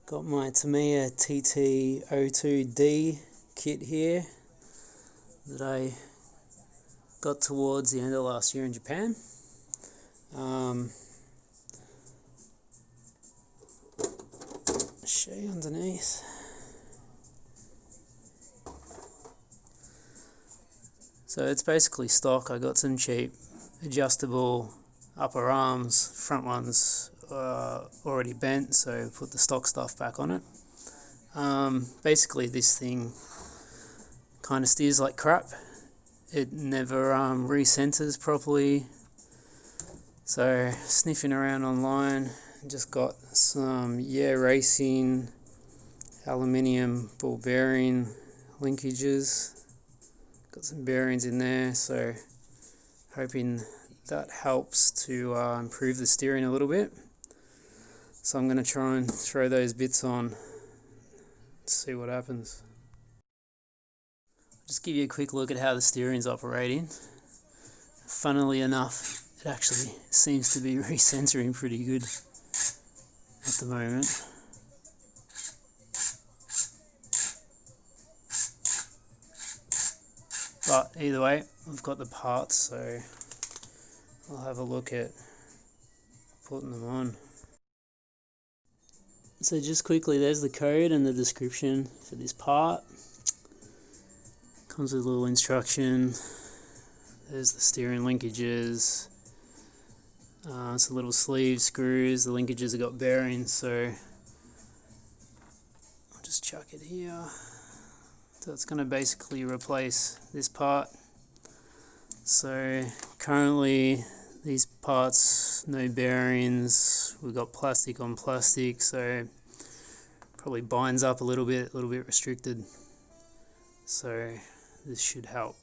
Got my Tamiya TT-02D kit here that I got towards the end of last year in Japan. Show you underneath. So it's basically stock. I got some cheap adjustable upper arms, front ones already bent, so put the stock stuff back on it. Basically this thing kind of steers like crap. It never recenters properly. So sniffing around online, just got some racing aluminium ball bearing linkages. Got some bearings in there, so hoping that helps to improve the steering a little bit. So I'm going to try and throw those bits on, see what happens. Just give you a quick look at how the steering's operating. Funnily enough, it actually seems to be recentering pretty good at the moment. But either way, we've got the parts, so I'll have a look at putting them on. So just quickly, there's the code and the description for this part. Comes with a little instruction. There's the steering linkages. It's a little sleeve screws. The linkages have got bearings, so I'll just chuck it here. So it's going to basically replace this part. So currently these parts, no bearings, we've got plastic on plastic, so probably binds up a little bit restricted. So this should help.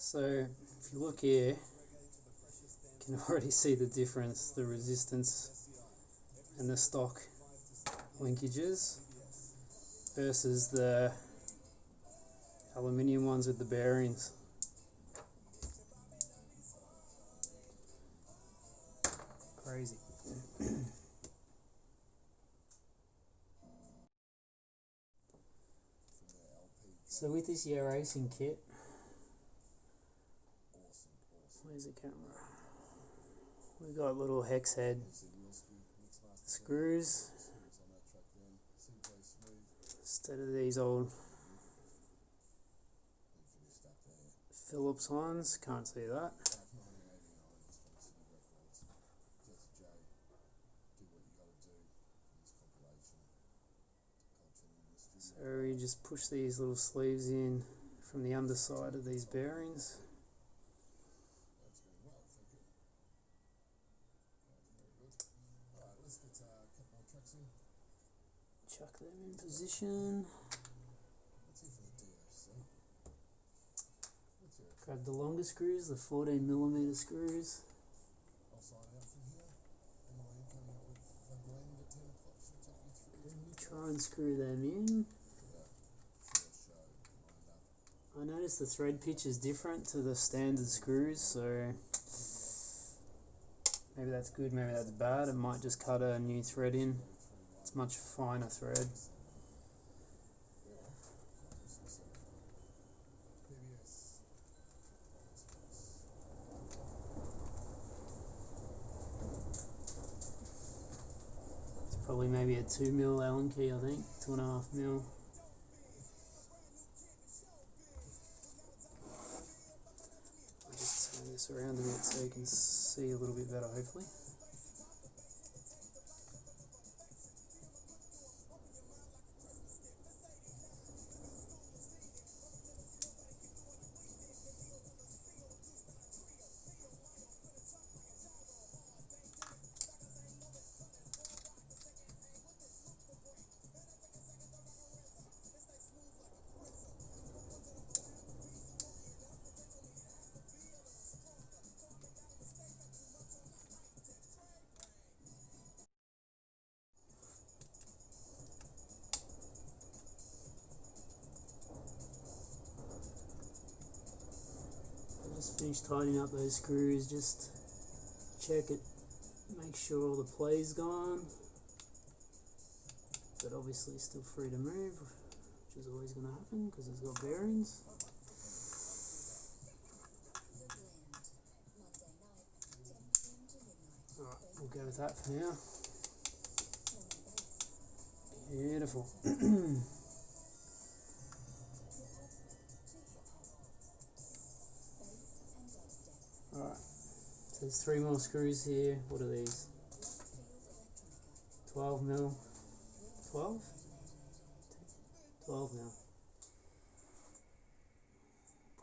So if you look here, you can already see the difference, the resistance and the stock linkages versus the aluminium ones with the bearings. Crazy. So with this racing kit, where's the camera? We've got little hex head screws instead of these old Phillips ones. Can't see that. So you just push these little sleeves in from the underside of these bearings. position. Grab the longer screws, the 14mm screws. Try and screw them in. I noticed the thread pitch is different to the standard screws, so maybe that's good, maybe that's bad. I might just cut a new thread in. It's much finer thread. It's probably maybe a 2mm Allen key, I think, 2.5mm. Turn this around a bit so you can see a little bit better, hopefully. Just finished tightening up those screws, just check it, make sure all the play's gone, but obviously still free to move, which is always going to happen because it's got bearings. Alright, we'll go with that for now. Beautiful. Alright, so there's 3 more screws here. What are these? 12mm. 12? 12mm.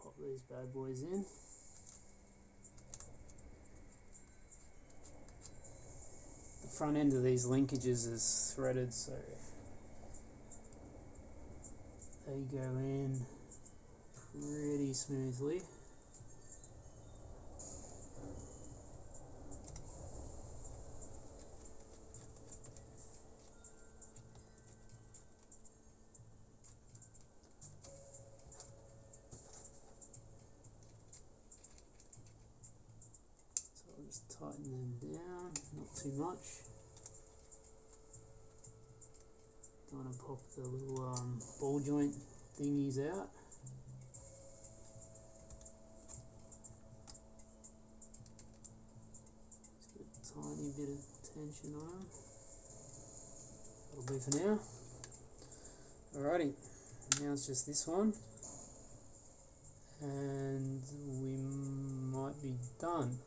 Pop these bad boys in. The front end of these linkages is threaded, so they go in pretty smoothly. Just tighten them down, not too much. Don't want to pop the little ball joint thingies out. Just get a tiny bit of tension on them. That'll do for now. Alrighty, now it's just this one, and we might be done.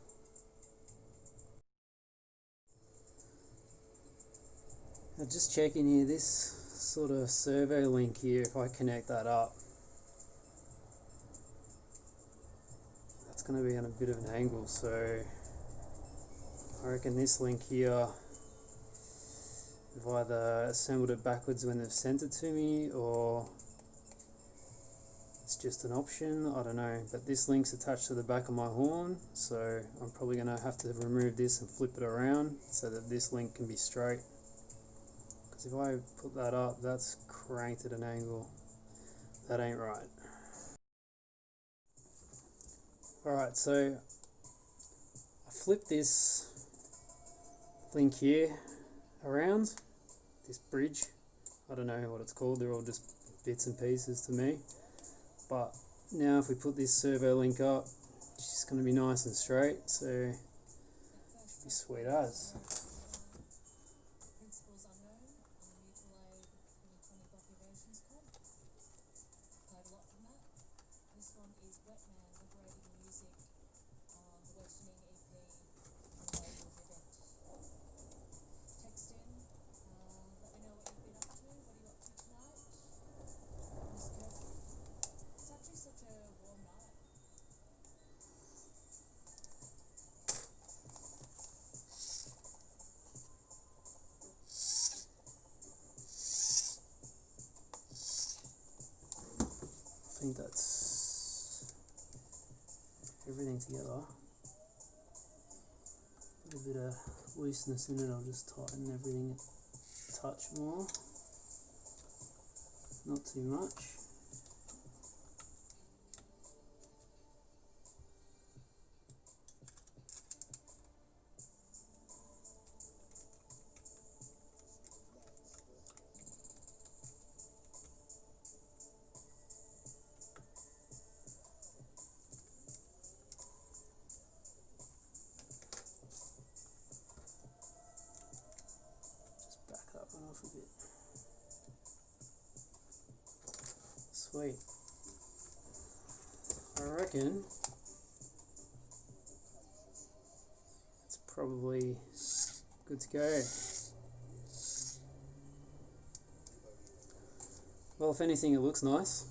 Now just checking here, this sort of servo link here, if I connect that up, that's going to be on a bit of an angle, so I reckon this link here, I've either assembled it backwards when they've sent it to me, or it's just an option, I don't know. But this link's attached to the back of my horn, so I'm probably going to have to remove this and flip it around so that this link can be straight. Because if I put that up, that's cranked at an angle. That ain't right. Alright, so I flipped this link here around, this bridge. I don't know what it's called, they're all just bits and pieces to me. But now if we put this servo link up, it's just going to be nice and straight, so it should be sweet as. think that's everything together. A little bit of looseness in it, I'll just tighten everything a touch more. Not too much. Back that one off a bit. Sweet. I reckon it's probably good to go. Well, if anything, it looks nice.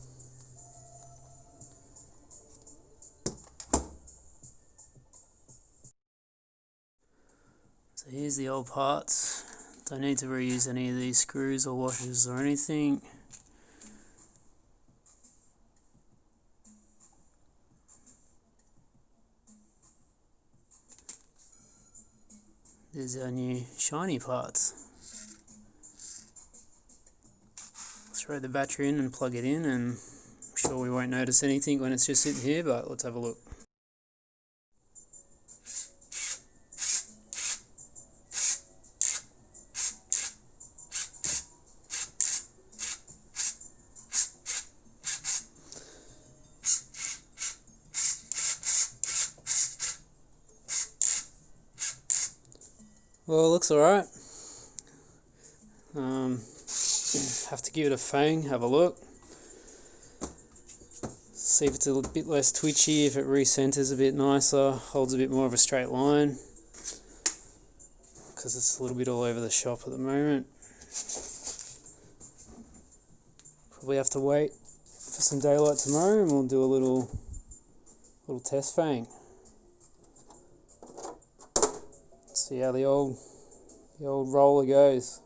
So here's the old parts. Don't need to reuse any of these screws or washers or anything. There's our new shiny parts. Throw the battery in and plug it in, and I'm sure we won't notice anything when it's just sitting here, but let's have a look. Well, it looks alright. Have to give it a phang, have a look. See if it's a bit less twitchy, if it recenters a bit nicer, holds a bit more of a straight line. Because it's a little bit all over the shop at the moment. Probably have to wait for some daylight tomorrow and we'll do a little test phang. See how the old roller goes.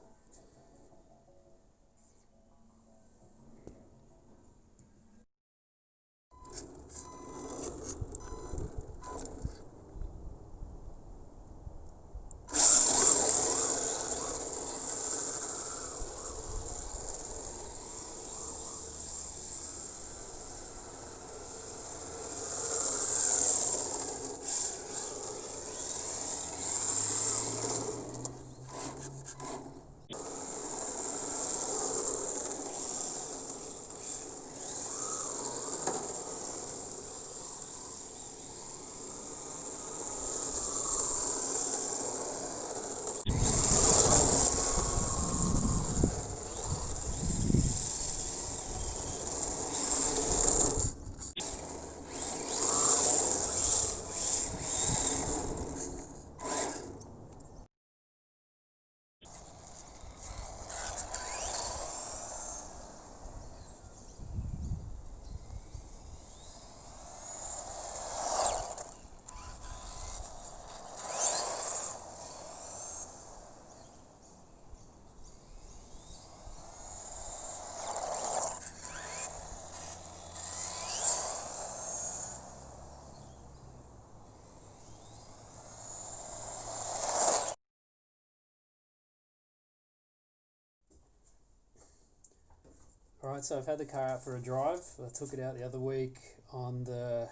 Alright, so I've had the car out for a drive. I took it out the other week on the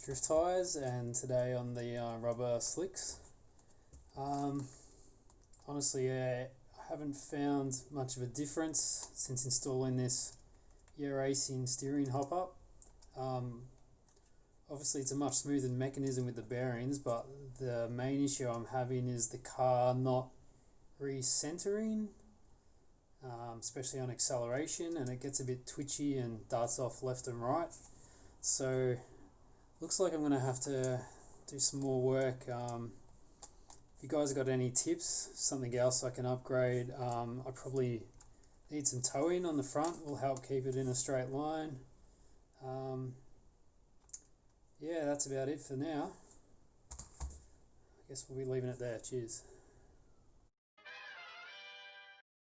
drift tyres and today on the rubber slicks. Honestly, I haven't found much of a difference since installing this racing steering hop-up. Obviously it's a much smoother mechanism with the bearings, but the main issue I'm having is the car not recentering. Especially on acceleration, and it gets a bit twitchy and darts off left and right. So looks like I'm going to have to do some more work. If you guys have got any tips, something else I can upgrade, I probably need some towing on the front, will help keep it in a straight line. Yeah, that's about it for now. I guess we'll be leaving it there. Cheers.